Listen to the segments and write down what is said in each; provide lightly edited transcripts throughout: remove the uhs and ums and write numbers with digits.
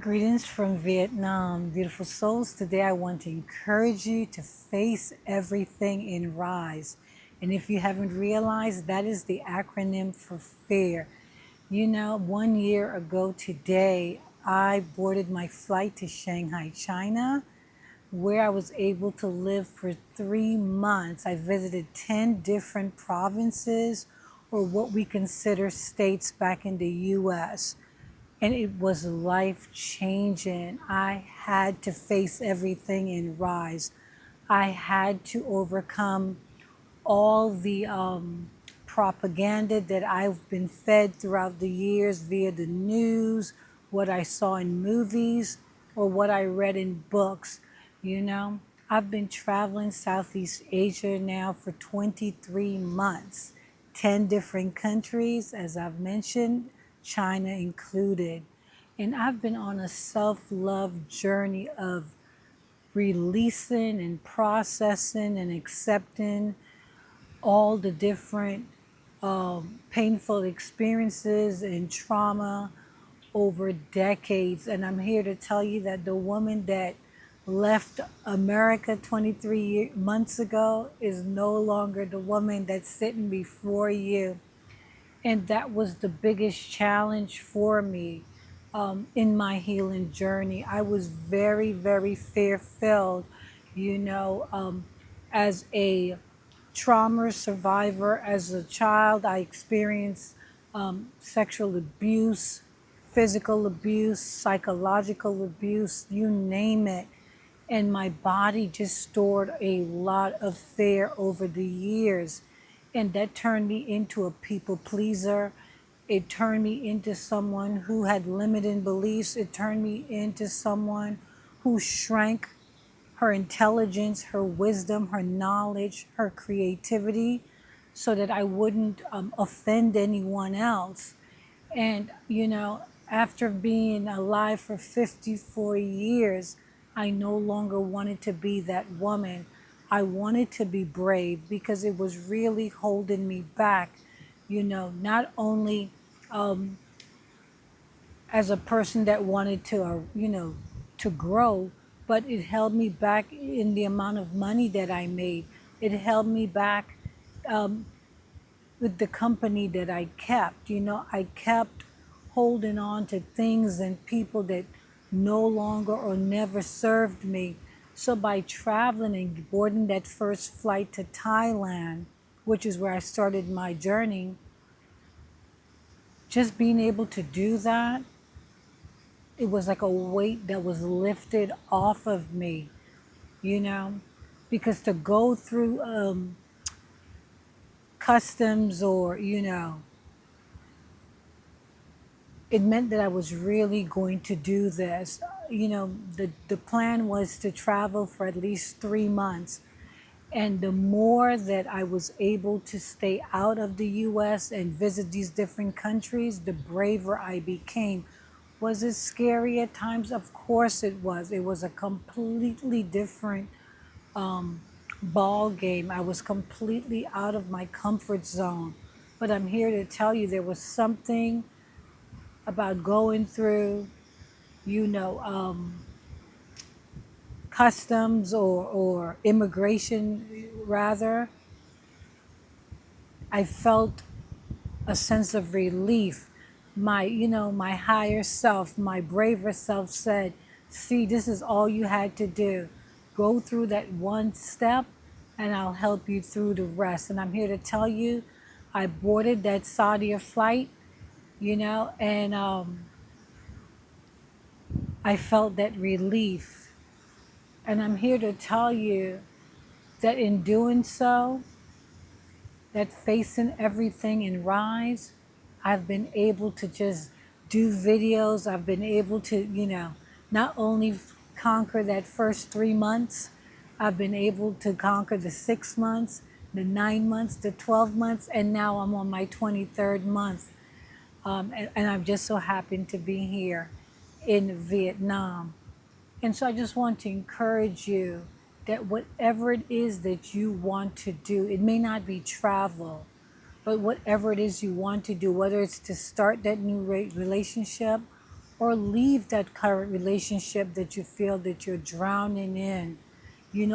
Greetings from Vietnam, beautiful souls. Today I want to encourage you to face everything and rise. And if you haven't realized, that is the acronym for FAIR. You know, 1 year ago today, I boarded my flight to Shanghai, China, where I was able to live for 3 months. I visited 10 different provinces, or what we consider states back in the US, and it was life changing. I had to face everything and rise. I had to overcome all the propaganda that I've been fed throughout the years via the news, what I saw in movies, or what I read in books. You know, I've been traveling Southeast Asia now for 23 months, 10 different countries, as I've mentioned, China included. And I've been on a self love journey of releasing and processing and accepting all the different painful experiences and trauma over decades. And I'm here to tell you that the woman that left America 23 months ago is no longer the woman that's sitting before you. And that was the biggest challenge for me in my healing journey. I was very, very fear filled, you know, as a trauma survivor. As a child, I experienced sexual abuse, physical abuse, psychological abuse, you name it. And my body just stored a lot of fear over the years. And that turned me into a people pleaser. It turned me into someone who had limiting beliefs. It turned me into someone who shrank her intelligence, her wisdom, her knowledge, her creativity, so that I wouldn't offend anyone else. And, you know, after being alive for 54 years, I no longer wanted to be that woman. I wanted to be brave because it was really holding me back, you know, not only as a person that wanted to, to grow, but it held me back in the amount of money that I made. It held me back with the company that I kept. You know, I kept holding on to things and people that no longer or never served me. So by traveling and boarding that first flight to Thailand, which is where I started my journey, just being able to do that, it was like a weight that was lifted off of me, you know, because to go through customs, or, it meant that I was really going to do this. You know, the plan was to travel for at least 3 months. And the more that I was able to stay out of the US and visit these different countries, the braver I became. Was it scary at times? Of course it was. It was a completely different ball game. I was completely out of my comfort zone. But I'm here to tell you there was something about going through, you know, customs, or immigration rather. I felt a sense of relief. My higher self, my braver self said, see, this is all you had to do. Go through that one step and I'll help you through the rest. And I'm here to tell you, I boarded that Saudi flight, and I felt that relief. And I'm here to tell you that in doing so, that facing everything and rise, I've been able to just do videos. I've been able to, not only conquer that first 3 months, I've been able to conquer the 6 months, the 9 months, the 12 months, and now I'm on my 23rd month. And I'm just so happy to be here in Vietnam. And so I just want to encourage you that whatever it is that you want to do, it may not be travel, but whatever it is you want to do, whether it's to start that new relationship, or leave that current relationship that you feel that you're drowning in.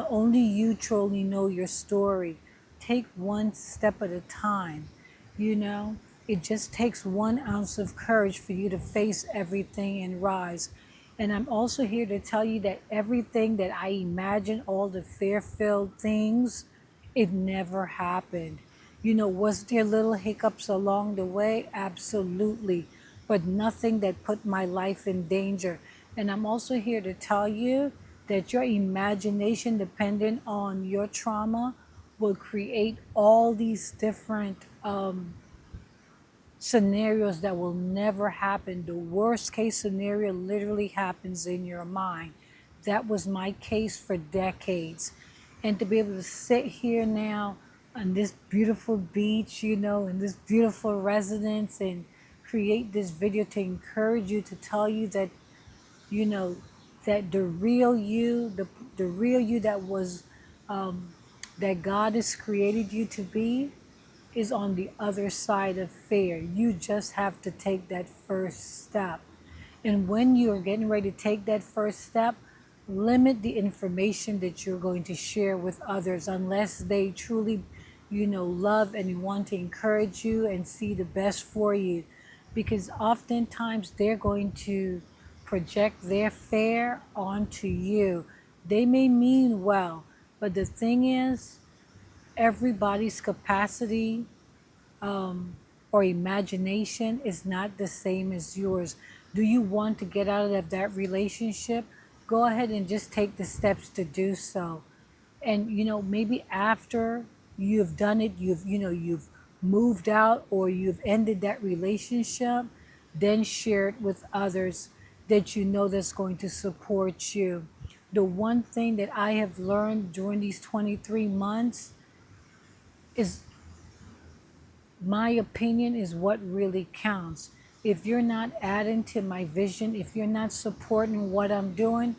Only you truly know your story. Take one step at a time. You know, it just takes 1 ounce of courage for you to face everything and rise. And I'm also here to tell you that everything that I imagined, all the fear filled things, it never happened. Was there little hiccups along the way? Absolutely. But nothing that put my life in danger. And I'm also here to tell you that your imagination, dependent on your trauma, will create all these different scenarios that will never happen. The worst case scenario literally happens in your mind. That was my case for decades. And to be able to sit here now on this beautiful beach, in this beautiful residence, and create this video to encourage you, to tell you that, you know, that the real you, the real you that was, that God has created you to be, is on the other side of fear. You just have to take that first step. And when you're getting ready to take that first step, limit the information that you're going to share with others unless they truly, love and want to encourage you and see the best for you. Because oftentimes they're going to project their fear onto you. They may mean well, but the thing is, everybody's capacity or imagination is not the same as yours. Do you want to get out of that relationship? Go ahead and just take the steps to do so. And maybe after you've done it, you've moved out or you've ended that relationship, then share it with others that that's going to support you. The one thing that I have learned during these 23 months is my opinion is what really counts. If you're not adding to my vision, if you're not supporting what I'm doing,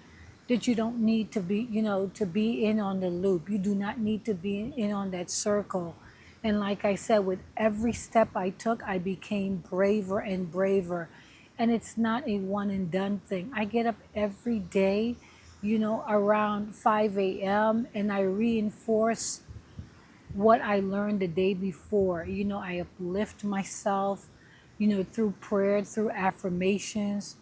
that you don't need to be, to be in on the loop. You do not need to be in on that circle. And like I said, with every step I took, I became braver and braver. And it's not a one and done thing. I get up every day, around 5 a.m., and I reinforce what I learned the day before. I uplift myself, through prayer, through affirmations,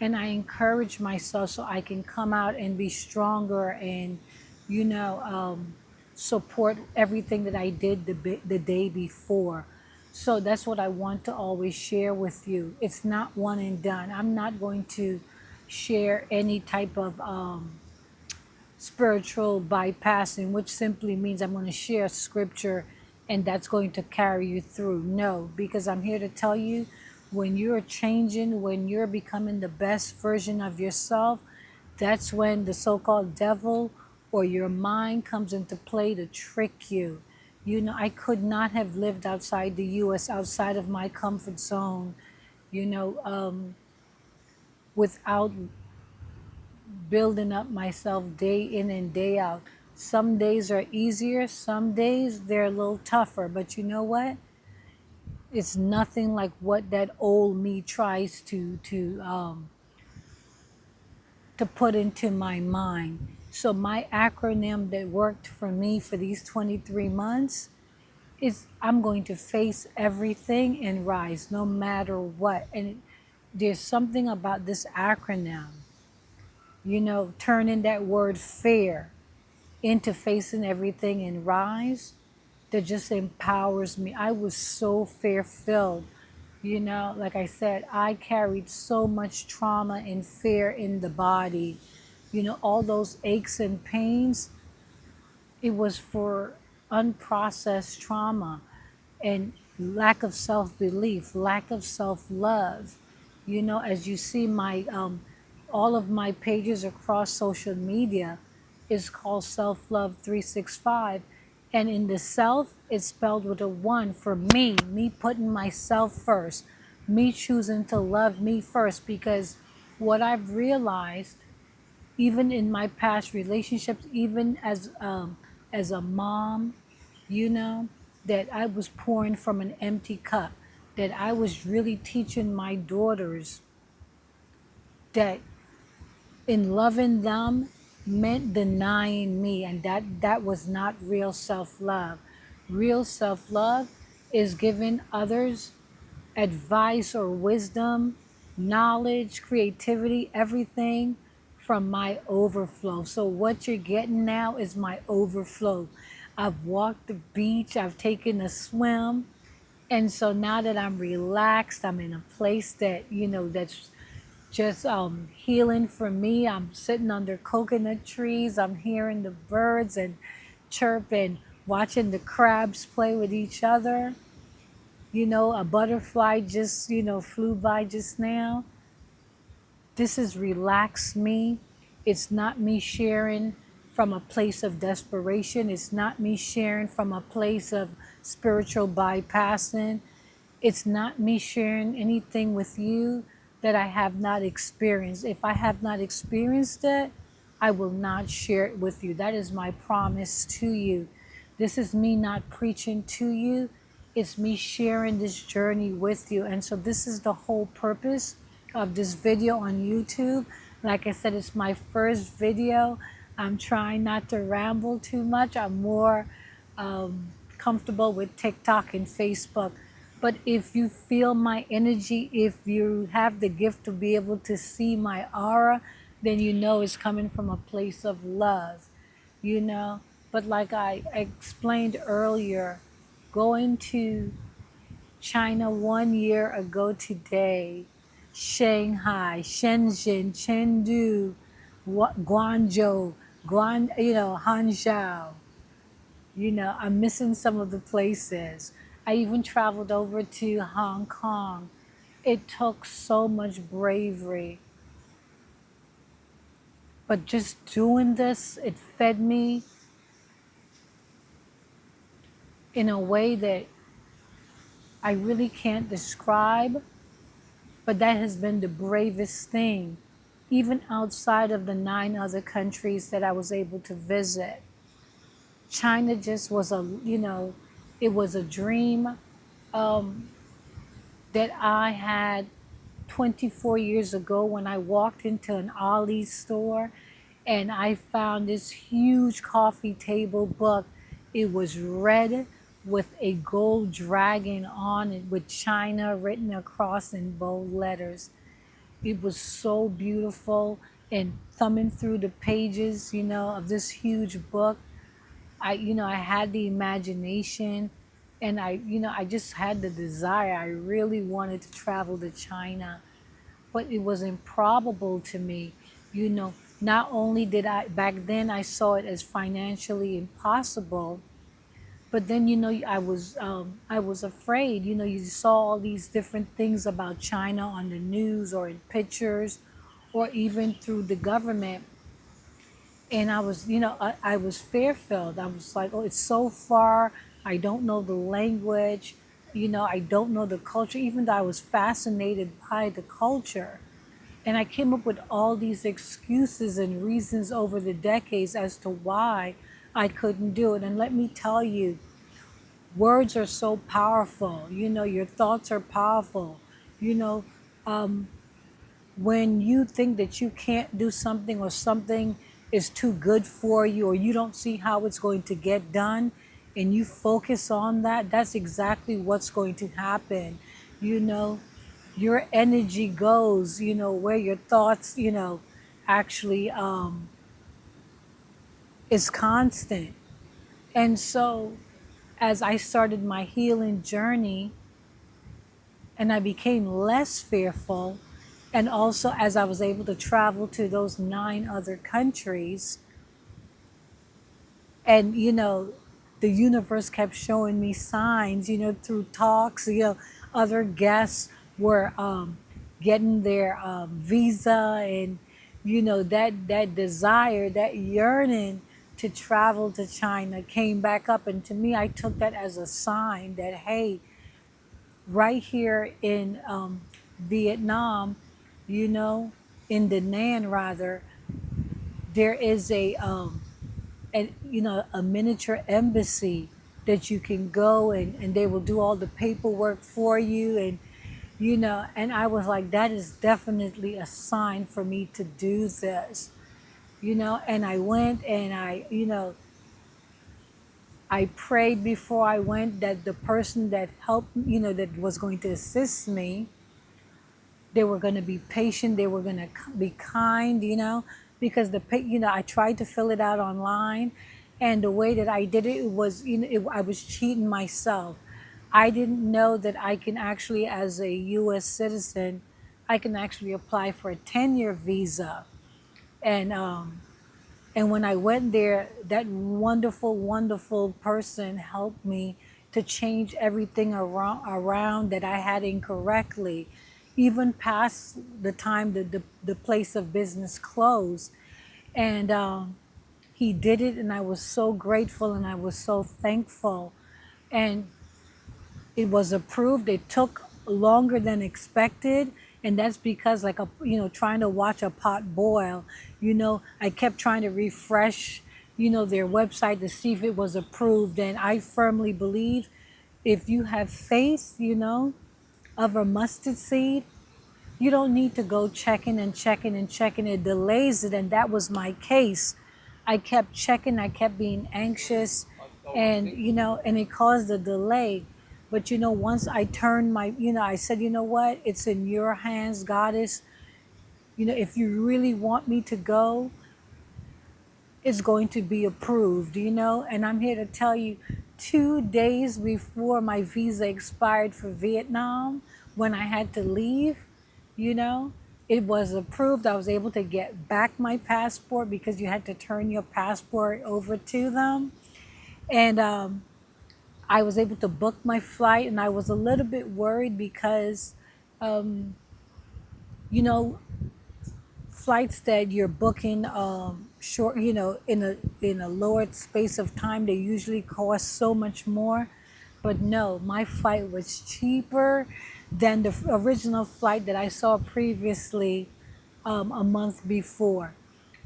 and I encourage myself so I can come out and be stronger and, you know, um, support everything that I did the day before. So that's what I want to always share with you. It's not one and done. I'm not going to share any type of spiritual bypassing, which simply means I'm going to share scripture and that's going to carry you through. No, because I'm here to tell you, when you're changing, when you're becoming the best version of yourself, that's when the so called devil or your mind comes into play to trick you. I could not have lived outside the US, outside of my comfort zone, you know, um, without building up myself day in and day out. Some days are easier, some days they're a little tougher, but you know what? It's nothing like what that old me tries to put into my mind. So my acronym that worked for me for these 23 months is I'm going to face everything and rise no matter what. And there's something about this acronym, turning that word fear into facing everything and rise, that just empowers me. I was so fear filled. Like I said, I carried so much trauma and fear in the body. All those aches and pains, it was for unprocessed trauma and lack of self-belief, lack of self-love. As you see, my all of my pages across social media is called Self-Love 365, and in the self it's spelled with a 1 for me putting myself first, me choosing to love me first, because what I've realized, even in my past relationships, even as a mom, you know, that I was pouring from an empty cup, that I was really teaching my daughters that in loving them meant denying me, and that was not real self-love. Real self-love is giving others advice or wisdom, knowledge, creativity, everything from my overflow. So what you're getting now is my overflow. I've walked the beach, I've taken a swim, and so now that I'm relaxed, I'm in a place that, that's just healing for me. I'm sitting under coconut trees. I'm hearing the birds and chirp and watching the crabs play with each other. A butterfly just, flew by just now. This has relaxed me. It's not me sharing from a place of desperation. It's not me sharing from a place of spiritual bypassing. It's not me sharing anything with you that I have not experienced. If I have not experienced it, I will not share it with you. That is my promise to you. This is me not preaching to you. It's me sharing this journey with you. And so this is the whole purpose of this video on YouTube. Like I said, it's my first video. I'm trying not to ramble too much. I'm more comfortable with TikTok and Facebook. But if you feel my energy, if you have the gift to be able to see my aura, then you know it's coming from a place of love, you know. But like I explained earlier, going to China 1 year ago today, Shanghai, Shenzhen, Chengdu, Guangzhou, Hangzhou. I'm missing some of the places. I even traveled over to Hong Kong. It took so much bravery. But just doing this, it fed me in a way that I really can't describe. But that has been the bravest thing, even outside of the 9 other countries that I was able to visit. China just was it was a dream that I had 24 years ago when I walked into an Ali store and I found this huge coffee table book. It was red with a gold dragon on it with China written across in bold letters. It was so beautiful, and thumbing through the pages, of this huge book, I had the imagination and I just had the desire. I really wanted to travel to China, but it was improbable to me. Not only did back then I saw it as financially impossible, but then, I was afraid. You saw all these different things about China on the news or in pictures or even through the government. And I was fear-filled. I was like, oh, it's so far. I don't know the language. I don't know the culture, even though I was fascinated by the culture. And I came up with all these excuses and reasons over the decades as to why I couldn't do it. And let me tell you, words are so powerful. Your thoughts are powerful. You know, when you think that you can't do something or something is too good for you or you don't see how it's going to get done and you focus on that, that's exactly what's going to happen. You know, your energy goes, where your thoughts, actually is constant. And so as I started my healing journey, and I became less fearful. And also, as I was able to travel to those 9 other countries, and the universe kept showing me signs, through talks, other guests were getting their visa, and that desire, that yearning to travel to China came back up. And to me, I took that as a sign that, hey, right here in Vietnam, in Da Nang rather, there is a miniature embassy that you can go and they will do all the paperwork for you, and And I was like, that is definitely a sign for me to do this, and I went and I prayed before I went that the person that helped, that was going to assist me, they were going to be patient, they were going to be kind, because I tried to fill it out online, and the way that I did it, it was, I was cheating myself. I didn't know that I can actually, as a U.S. citizen, I can actually apply for a 10-year visa, and when I went there, that wonderful, wonderful person helped me to change everything around that I had incorrectly, even past the time the place of business closed. And he did it, and I was so grateful and I was so thankful. And it was approved. It took longer than expected, and that's because, like, trying to watch a pot boil. I kept trying to refresh, their website to see if it was approved. And I firmly believe, if you have faith, of a mustard seed, you don't need to go checking and checking and checking. It delays it, and that was my case. I kept checking, I kept being anxious, and and it caused a delay. But once I turned I said, what? It's in your hands, Goddess. If you really want me to go, is going to be approved, and I'm here to tell you, 2 days before my visa expired for Vietnam, when I had to leave, you know, it was approved. I was able to get back my passport because you had to turn your passport over to them. And I was able to book my flight, and I was a little bit worried because, um, you know, flights that you're booking short, in a lower space of time, they usually cost so much more. But no, my flight was cheaper than the original flight that I saw previously, a month before.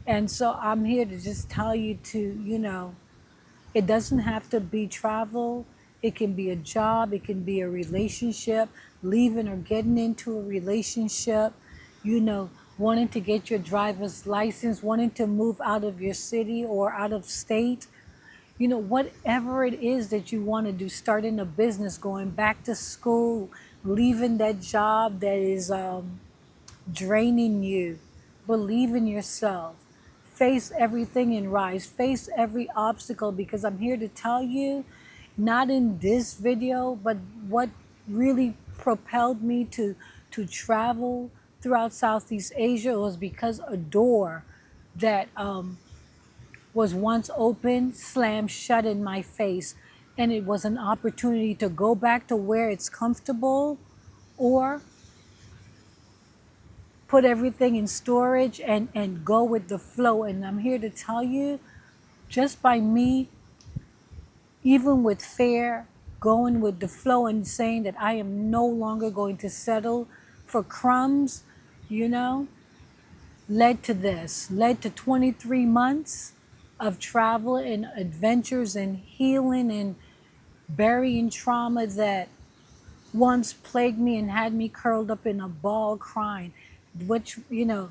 And so I'm here to just tell you to, it doesn't have to be travel. It can be a job. It can be a relationship, leaving or getting into a relationship, wanting to get your driver's license, wanting to move out of your city or out of state, whatever it is that you want to do, starting a business, going back to school, leaving that job that is draining you. Believe in yourself. Face everything and rise. Face every obstacle, because I'm here to tell you, not in this video, but what really propelled me to travel throughout Southeast Asia was because a door that was once open slammed shut in my face, and it was an opportunity to go back to where it's comfortable, or put everything in storage and go with the flow. And I'm here to tell you, just by me, even with F.E.A.R, going with the flow and saying that I am no longer going to settle for crumbs, you know, led to 23 months of travel and adventures and healing and burying trauma that once plagued me and had me curled up in a ball crying, which, and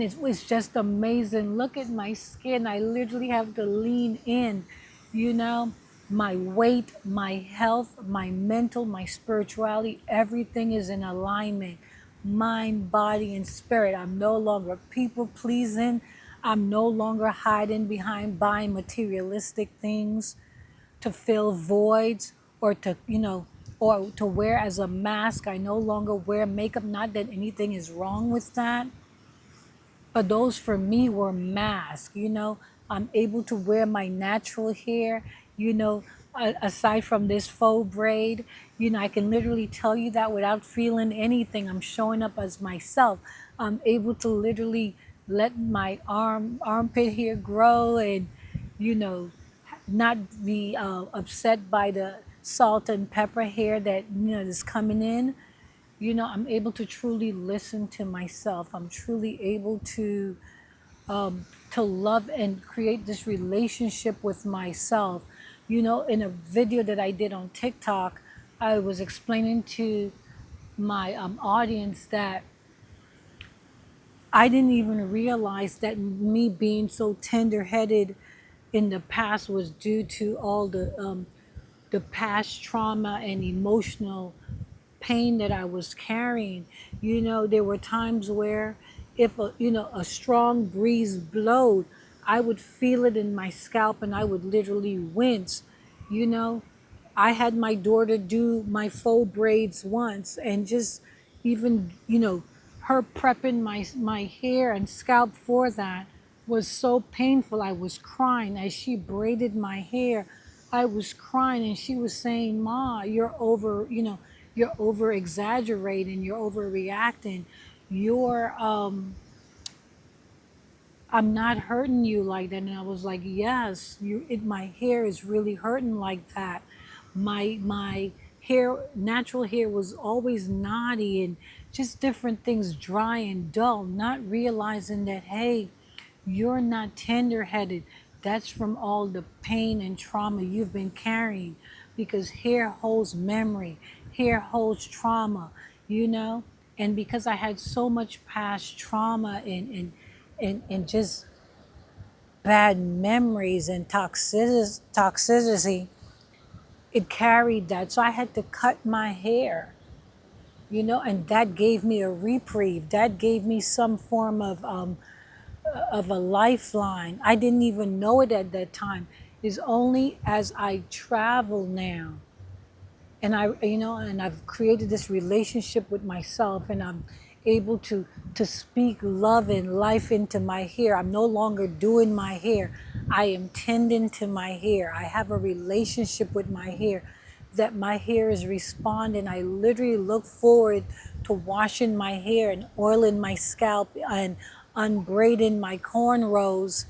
it was just amazing. Look at my skin. I literally have to lean in, you know, my weight, my health, my mental, my spirituality, everything is in alignment. Mind, body, and spirit. I'm no longer people pleasing. I'm no longer hiding behind buying materialistic things to fill voids, or to, or to wear as a mask. I no longer wear makeup. Not that anything is wrong with that, but those for me were masks. I'm able to wear my natural hair, aside from this faux braid. I can literally tell you that without feeling anything. I'm showing up as myself. I'm able to literally let my armpit hair grow, and, you know, not be upset by the salt and pepper hair that, is coming in. I'm able to truly listen to myself. I'm truly able to love and create this relationship with myself. In a video that I did on TikTok, I was explaining to my audience that I didn't even realize that me being so tender-headed in the past was due to all the past trauma and emotional pain that I was carrying. You know, there were times where if a strong breeze blowed, I would feel it in my scalp and I would literally wince. You know, I had my daughter do my faux braids once, and just even, her prepping my hair and scalp for that was so painful. I was crying as she braided my hair. I was crying, and she was saying, "Ma, you're over exaggerating, you're overreacting. You're I'm not hurting you like that." And I was like, "Yes, my hair is really hurting like that. My hair, natural hair, was always knotty and just different things, dry and dull, not realizing that, hey, you're not tender headed. That's from all the pain and trauma you've been carrying, because hair holds memory, hair holds trauma, you know? And because I had so much past trauma and just bad memories and toxicity, it carried that. So I had to cut my hair, and that gave me a reprieve. That gave me some form of a lifeline. I didn't even know it at that time. It's only as I travel now, and I've created this relationship with myself, and I'm able to speak love and life into my hair. I'm no longer doing my hair. I am tending to my hair. I have a relationship with my hair, that my hair is responding. I literally look forward to washing my hair and oiling my scalp and unbraiding my cornrows.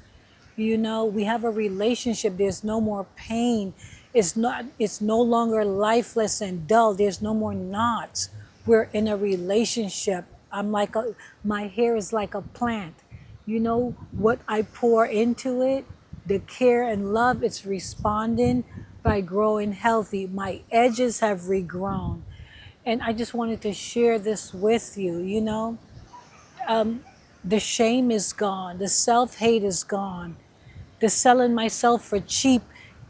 We have a relationship. There's no more pain. It's no longer lifeless and dull. There's no more knots. We're in a relationship. My hair is like a plant. What I pour into it, the care and love, it's responding by growing healthy. My edges have regrown. And I just wanted to share this with you. The shame is gone. The self-hate is gone. The selling myself for cheap,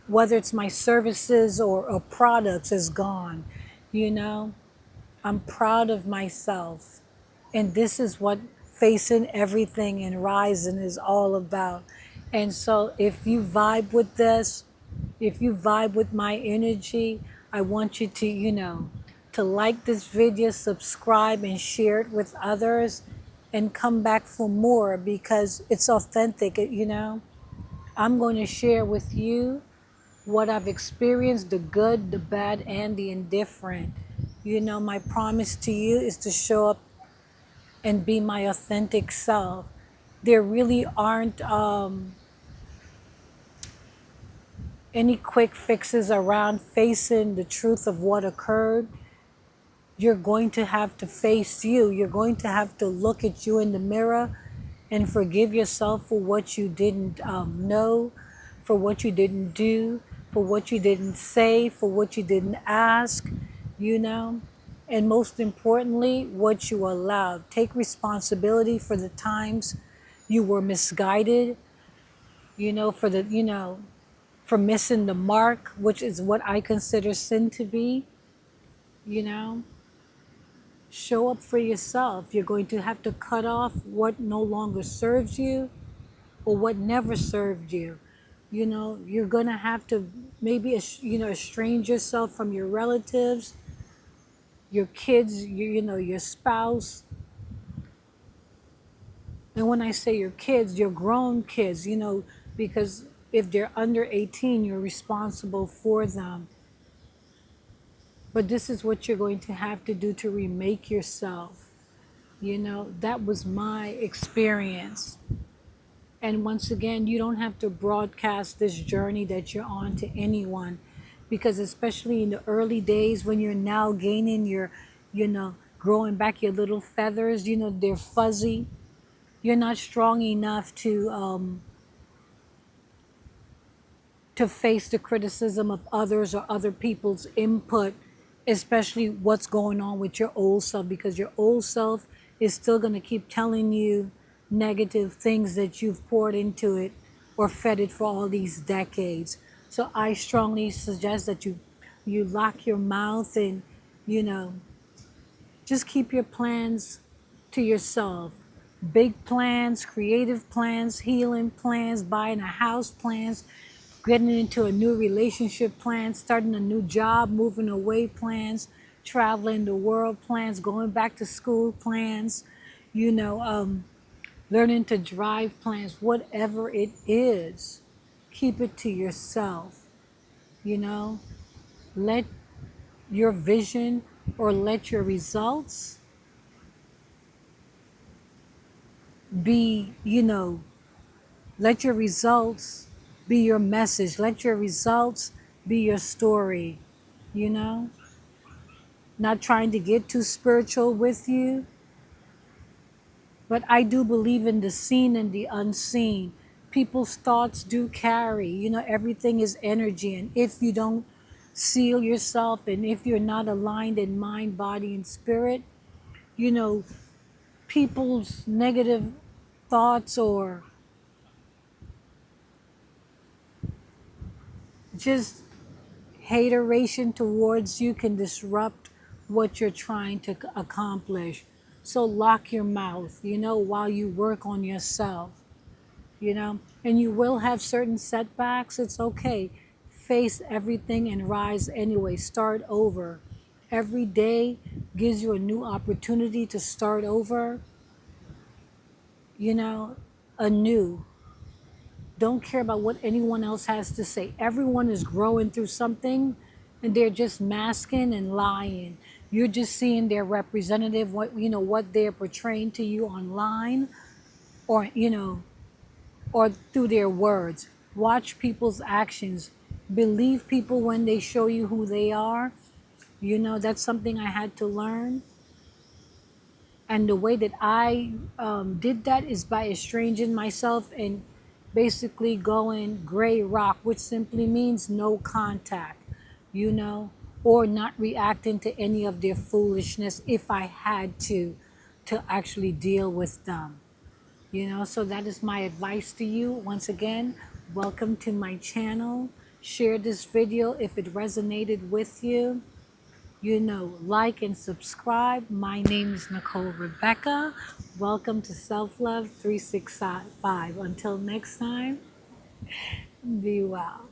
whether it's my services or products, is gone. You know, I'm proud of myself. And this is what facing everything and rising is all about. And so if you vibe with this, if you vibe with my energy, I want you to like this video, subscribe, and share it with others, and come back for more, because it's authentic. I'm going to share with you what I've experienced, the good, the bad, and the indifferent. My promise to you is to show up and be my authentic self. There really aren't any quick fixes around facing the truth of what occurred. You're going to have to face you. You're going to have to look at you in the mirror and forgive yourself for what you didn't know, for what you didn't do, for what you didn't say, for what you didn't ask, you know, and most importantly, what you allowed. Take responsibility for the times you were misguided, for missing the mark, which is what I consider sin to be, you know. Show up for yourself. You're going to have to cut off what no longer serves you or what never served you. You're going to have to maybe estrange yourself from your relatives, your kids, your spouse. And when I say your kids, your grown kids, because if they're under 18, you're responsible for them. But this is what you're going to have to do to remake yourself. That was my experience. And once again, you don't have to broadcast this journey that you're on to anyone, because especially in the early days when you're now gaining growing back your little feathers, they're fuzzy. You're not strong enough to face the criticism of others or other people's input especially what's going on with your old self, because your old self is still going to keep telling you negative things that you've poured into it or fed it for all these decades. So I strongly suggest that you lock your mouth and, you know, just keep your plans to yourself. Big plans, creative plans, healing plans, buying a house plans, getting into a new relationship plans, starting a new job, moving away plans, traveling the world plans, going back to school plans, you know, learning to drive plans, whatever it is, keep it to yourself, you know. Let your vision or let your results be, you know, let your results be your message. Let your results be your story, you know? Not trying to get too spiritual with you, but I do believe in the seen and the unseen. People's thoughts do carry, you know, everything is energy. And if you don't seal yourself and if you're not aligned in mind, body, and spirit, you know, people's negative thoughts or just hateration towards you can disrupt what you're trying to accomplish. So lock your mouth, you know, while you work on yourself, you know, and you will have certain setbacks. It's okay. Face everything and rise anyway. Start over. Every day gives you a new opportunity to start over, you know, anew. Don't care about what anyone else has to say. Everyone is growing through something and they're just masking and lying. You're just seeing their representative, what, you know, what they're portraying to you online or, you know, or through their words. Watch people's actions. Believe people when they show you who they are. You know, that's something I had to learn. And the way that I did that is by estranging myself and basically going gray rock, which simply means no contact, you know, or not reacting to any of their foolishness if I had to actually deal with them, you know. So that is my advice to you. Once again, welcome to my channel. Share this video if it resonated with you, you know, like and subscribe. My name is Nicole Rebecca. Welcome to Self Love 365. Until next time, be well.